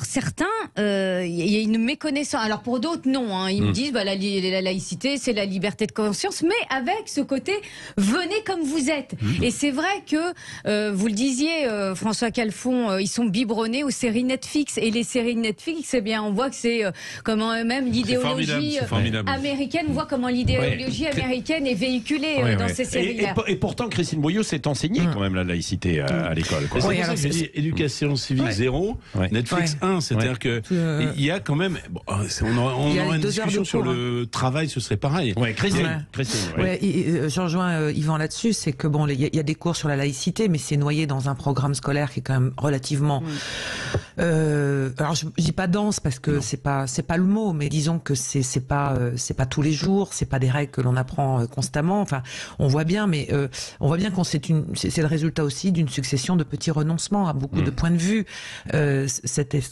certains, il y a une méconnaissance. Alors pour d'autres, non. Hein. Ils me disent, la laïcité, c'est la liberté de conscience, mais avec ce côté, venez comme vous êtes. Et c'est vrai que, vous le disiez, François Calfon, ils sont biberonnés aux séries Netflix. Et les séries Netflix, eh bien, on voit que c'est comment même l'idéologie américaine, on voit comment l'idéologie américaine est véhiculée dans ces séries-là. Et pourtant, Christine Bouillot s'est enseignée quand même la laïcité à l'école. C'est pour ça que j'ai dit éducation civique 0, Netflix 1. C'est-à-dire que il y a quand même... on aura une discussion sur le travail, ce serait pareil. Christine. Je rejoins Yvan là-dessus, c'est que bon, il y a des cours sur la laïcité, mais c'est noyé dans un programme scolaire qui est quand même relativement... alors je dis pas dense parce que c'est pas le mot, mais disons que c'est pas tous les jours, c'est pas des règles que l'on apprend constamment. Enfin, on voit bien qu'on c'est le résultat aussi d'une succession de petits renoncements à beaucoup de points de vue.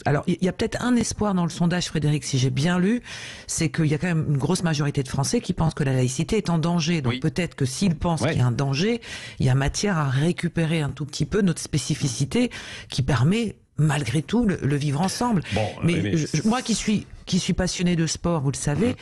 Alors il y a peut-être un espoir dans le sondage, Frédéric, si j'ai bien lu, c'est qu'il y a quand même une grosse majorité de Français qui pensent que la laïcité est en danger. Donc peut-être que s'ils pensent qu'il y a un danger, il y a matière à récupérer un tout petit peu notre spécificité qui permet malgré tout le vivre ensemble. Moi qui suis passionné de sport, vous le savez,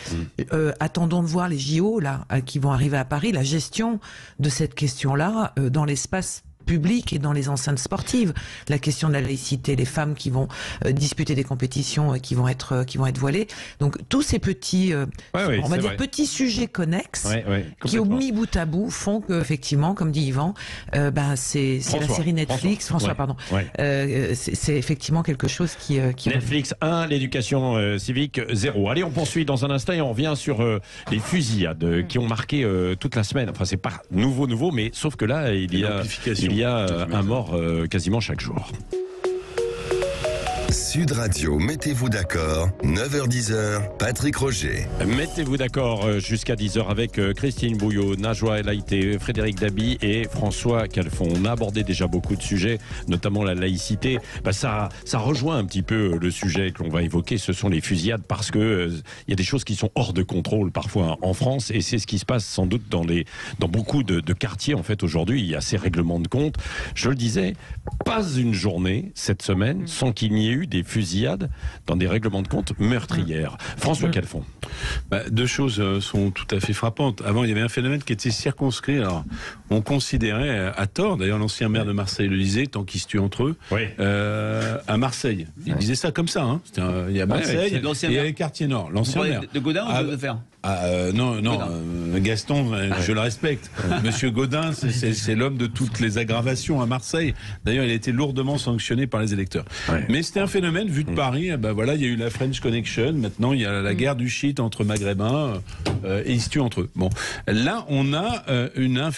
attendons de voir les JO là qui vont arriver à Paris, la gestion de cette question-là dans l'espace public et dans les enceintes sportives. La question de la laïcité, les femmes qui vont disputer des compétitions qui vont être voilées. Donc tous ces petits, on va dire petits sujets connexes qui au mis bout à bout font que effectivement, comme dit Yvan, c'est la série Netflix. François, pardon. C'est effectivement quelque chose qui Netflix 1, l'éducation civique 0. Allez, on poursuit dans un instant et on revient sur les fusillades qui ont marqué toute la semaine. Enfin, c'est pas nouveau, mais sauf que là, il y a un mort quasiment chaque jour. Sud Radio, mettez-vous d'accord, 9h-10h, Patrick Roger. Mettez-vous d'accord jusqu'à 10h avec Christine Bouillot, Najwa El Haïté, Frédéric Dabi et François Calfon. On a abordé déjà beaucoup de sujets, notamment la laïcité. Ça rejoint un petit peu le sujet que l'on va évoquer, ce sont les fusillades, parce que y a des choses qui sont hors de contrôle parfois en France, et c'est ce qui se passe sans doute dans beaucoup de quartiers en fait aujourd'hui. Il y a ces règlements de compte. Je le disais, pas une journée cette semaine sans qu'il n'y ait eu des fusillades dans des règlements de compte meurtrières. François Calfon. Deux choses sont tout à fait frappantes. Avant, il y avait un phénomène qui était circonscrit. Alors, on considérait à tort, d'ailleurs l'ancien maire de Marseille le disait, tant qu'ils se tuent entre eux, à Marseille. Il disait ça comme ça. Hein. Il y a Marseille et il y a les quartiers nord. L'ancien maire. De Gaudin ou de faire non, Gaston, je le respecte. Monsieur Gaudin, c'est l'homme de toutes les aggravations à Marseille. D'ailleurs, il a été lourdement sanctionné par les électeurs. Mais c'était un phénomène vu de Paris. Il y a eu la French Connection. Maintenant, il y a la guerre du shit entre maghrébins et ils se tuent entre eux. Bon, là, on a une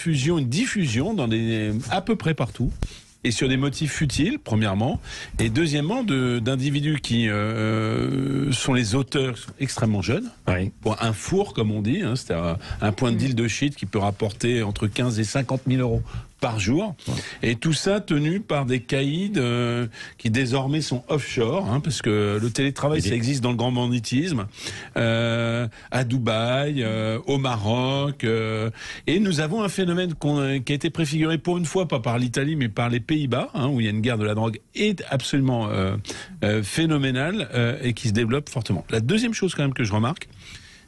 diffusion à peu près partout. Et sur des motifs futiles, premièrement, et deuxièmement, d'individus qui sont les auteurs extrêmement jeunes. Pour un four, comme on dit, hein, c'est un point de deal de shit qui peut rapporter entre 15 et 50 000 euros par jour. Et tout ça tenu par des caïds qui désormais sont offshore, hein, parce que le télétravail, ça existe dans le grand banditisme, à Dubaï, au Maroc. Et nous avons un phénomène qui a été préfiguré pour une fois, pas par l'Italie, mais par les Pays-Bas, hein, où il y a une guerre de la drogue absolument phénoménale et qui se développe fortement. La deuxième chose quand même que je remarque,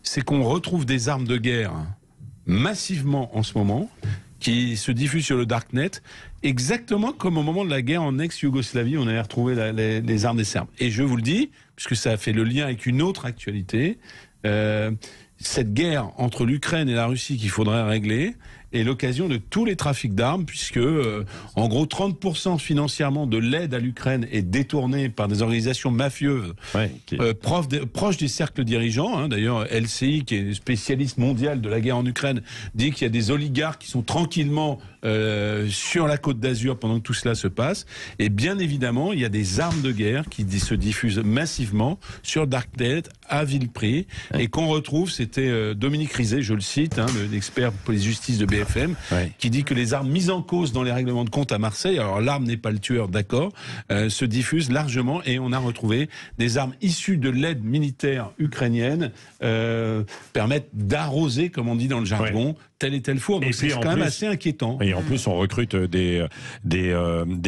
c'est qu'on retrouve des armes de guerre massivement en ce moment, qui se diffusent sur le Darknet, exactement comme au moment de la guerre en ex-Yougoslavie, on avait retrouvé les armes des Serbes. Et je vous le dis, puisque ça a fait le lien avec une autre actualité, cette guerre entre l'Ukraine et la Russie qu'il faudrait régler est l'occasion de tous les trafics d'armes, puisque en gros 30% financièrement de l'aide à l'Ukraine est détournée par des organisations mafieuses proches des cercles dirigeants. Hein. D'ailleurs, LCI, qui est spécialiste mondial de la guerre en Ukraine, dit qu'il y a des oligarques qui sont tranquillement sur la Côte d'Azur pendant que tout cela se passe. Et bien évidemment, il y a des armes de guerre qui se diffusent massivement sur Darknet à vil prix et qu'on retrouve. C'était Dominique Rizet, je le cite, hein, l'expert police-justice de BFM, qui dit que les armes mises en cause dans les règlements de compte à Marseille, alors l'arme n'est pas le tueur, d'accord, se diffusent largement, et on a retrouvé des armes issues de l'aide militaire ukrainienne permettent d'arroser, comme on dit dans le jargon, tel et tel four. Donc c'est quand même assez inquiétant. Et en plus, on recrute des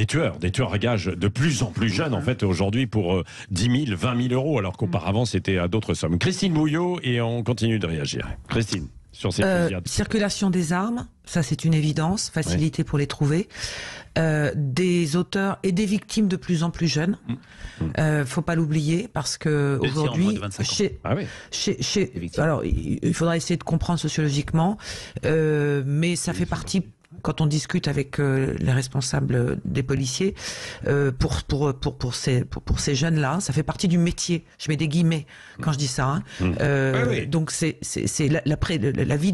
tueurs à gages de plus en plus jeunes, en fait, aujourd'hui, pour 10 000, 20 000 euros, alors qu'auparavant, c'était à d'autres sommes. Christine Bouillot, et on continue de réagir. Christine, sur ces fusillades. Circulation des armes, ça c'est une évidence, facilité pour les trouver. Des auteurs et des victimes de plus en plus jeunes. Faut pas l'oublier, parce que aujourd'hui, alors il faudra essayer de comprendre sociologiquement, mais ça fait partie. Quand on discute avec les responsables des policiers, pour ces jeunes-là, ça fait partie du métier. Je mets des guillemets quand je dis ça. Hein. Donc c'est la vie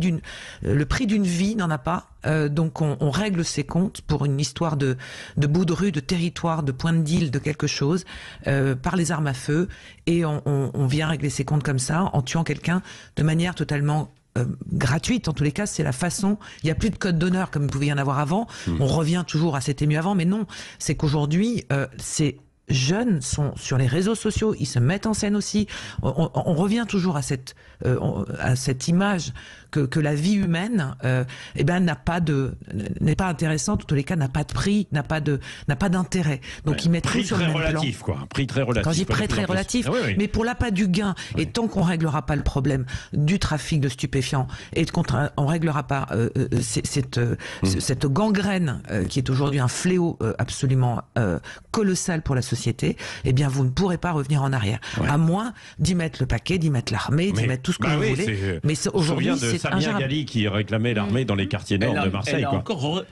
le prix d'une vie n'en a pas. Donc on règle ses comptes pour une histoire de bout de rue, de territoire, de point de deal, de quelque chose, par les armes à feu, et on vient régler ses comptes comme ça en tuant quelqu'un de manière totalement gratuite. En tous les cas, c'est la façon. Il n'y a plus de code d'honneur comme il pouvait y en avoir avant. On revient toujours à c'était mieux avant, mais non. C'est qu'aujourd'hui, ces jeunes sont sur les réseaux sociaux, ils se mettent en scène aussi. On revient toujours à cette image que la vie humaine, n'est pas intéressante. En tous les cas, n'a pas de prix, n'a pas d'intérêt. Donc ils mettent tout sur le même plan. Prix très relatif. Quand je dis très relatif, mais pour l'appât du gain. Et tant qu'on réglera pas le problème du trafic de stupéfiants, et on réglera pas cette gangrène qui est aujourd'hui un fléau absolument colossal pour la société, eh bien vous ne pourrez pas revenir en arrière. À moins d'y mettre le paquet, d'y mettre l'armée, d'y mettre tout ce que vous voulez. Mais aujourd'hui, c'est Samia Ghali qui réclamait l'armée dans les quartiers nord de Marseille.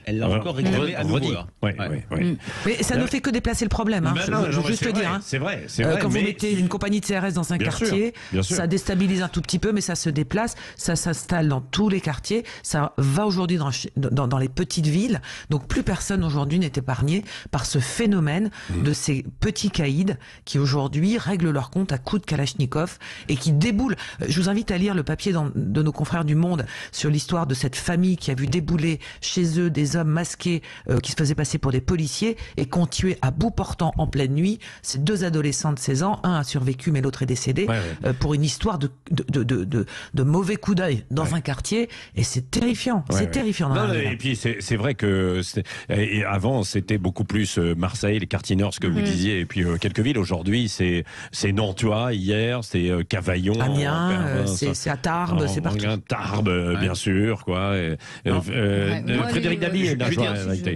Elle l'a encore réclamé à nouveau. Mais ça ne fait que déplacer le problème. Hein. Je veux juste le dire. C'est vrai. Quand vous mettez une compagnie de CRS dans un quartier, ça déstabilise un tout petit peu, mais ça se déplace, ça s'installe dans tous les quartiers, ça va aujourd'hui dans les petites villes. Donc plus personne aujourd'hui n'est épargné par ce phénomène de ces petits caïds qui aujourd'hui règlent leur compte à coups de Kalachnikov et qui déboulent. Je vous invite à lire le papier de nos confrères du Monde sur l'histoire de cette famille qui a vu débouler chez eux des hommes masqués qui se faisaient passer pour des policiers et qui ont tué à bout portant en pleine nuit ces deux adolescents de 16 ans. Un a survécu mais l'autre est décédé pour une histoire de mauvais coup d'œil dans un quartier, et c'est terrifiant. C'est terrifiant. Et puis c'est vrai que avant c'était beaucoup plus Marseille, les quartiers nord, ce que vous disiez, et puis quelques villes. Aujourd'hui c'est Nantua, hier c'est Cavaillon, Amiens, c'est à Tarbes, c'est partout. Tarbes, bien sûr, quoi. Frédéric Dabi,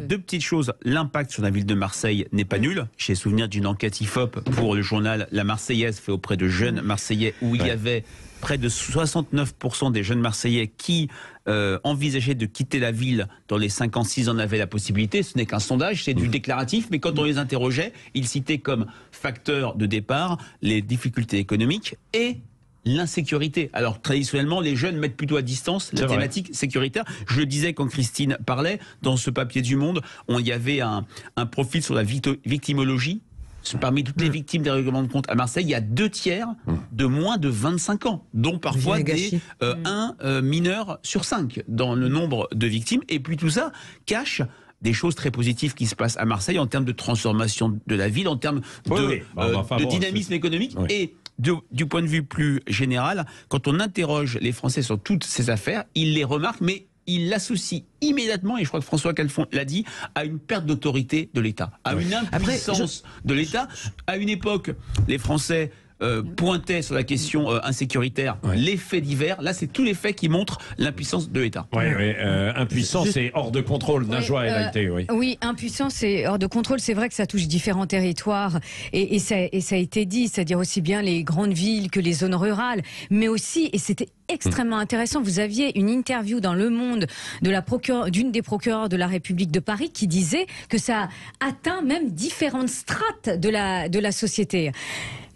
deux petites choses. L'impact sur la ville de Marseille n'est pas nul. J'ai souvenir d'une enquête IFOP pour le journal La Marseillaise, fait auprès de jeunes Marseillais, où il y avait près de 69% des jeunes Marseillais qui envisageaient de quitter la ville dans les 5 ans, 6 ans en avaient la possibilité. Ce n'est qu'un sondage, c'est du déclaratif, mais quand on les interrogeait, ils citaient comme facteur de départ les difficultés économiques et l'insécurité. Alors traditionnellement, les jeunes mettent plutôt à distance la thématique sécuritaire. Je le disais quand Christine parlait, dans ce papier du Monde, il y avait un profil sur la victimologie. Parmi toutes les victimes des règlements de compte à Marseille, il y a 2/3 de moins de 25 ans, dont parfois un mineur sur 5 dans le nombre de victimes. Et puis tout ça cache des choses très positives qui se passent à Marseille en termes de transformation de la ville, en termes de dynamisme économique et du point de vue plus général. Quand on interroge les Français sur toutes ces affaires, ils les remarquent, mais il l'associe immédiatement, et je crois que François Calfon l'a dit, à une perte d'autorité de l'État, à une impuissance de l'État. À une époque, les Français pointait sur la question insécuritaire les faits divers. Là, c'est tous les faits qui montrent l'impuissance de l'État. Oui, impuissance et hors de contrôle. Najwa, elle a été, Oui, impuissance et hors de contrôle. C'est vrai que ça touche différents territoires et ça a été dit, c'est-à-dire aussi bien les grandes villes que les zones rurales, mais aussi, et c'était extrêmement intéressant, vous aviez une interview dans Le Monde d'une des procureures de la République de Paris qui disait que ça atteint même différentes strates de la société.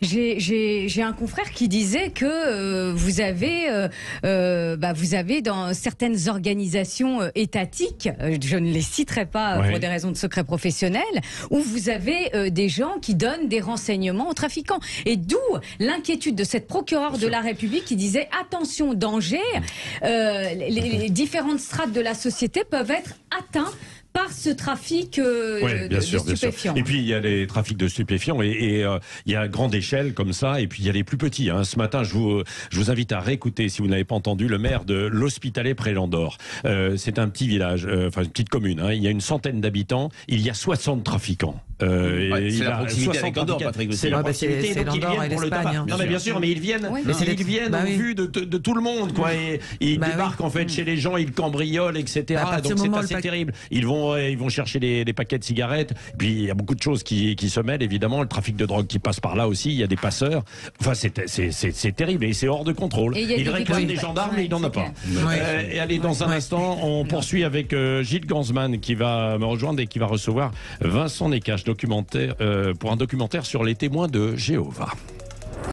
J'ai un confrère qui disait que vous avez dans certaines organisations étatiques, je ne les citerai pas pour des raisons de secret professionnel, où vous avez des gens qui donnent des renseignements aux trafiquants. Et d'où l'inquiétude de cette procureure de la République qui disait attention, danger, les différentes strates de la société peuvent être atteintes par ce trafic de stupéfiants. Et puis il y a les trafics de stupéfiants et il y a grande échelle comme ça, et puis il y a les plus petits. Ce matin, je vous invite à réécouter, si vous n'avez pas entendu, le maire de l'Hospitalet près Landor. C'est un petit village, enfin une petite commune. Il y a une centaine d'habitants, il y a 60 trafiquants. C'est la proximité avec Andorre, Patrick. C'est la proximité, donc ils viennent pour le tabac. Non mais bien sûr, mais ils viennent au vu de tout le monde, quoi. Et ils débarquent en fait chez les gens, ils cambriolent, etc. Donc c'est assez terrible. Ils vont chercher les paquets de cigarettes. Puis il y a beaucoup de choses qui se mêlent, évidemment. Le trafic de drogue qui passe par là aussi. Il y a des passeurs. Enfin, c'est terrible et c'est hors de contrôle. Il réclame des gendarmes, mais il n'en a pas. Et allez, dans un instant, on poursuit avec Gilles Gansman qui va me rejoindre et qui va recevoir Vincent Nekache pour un documentaire sur les témoins de Jéhovah.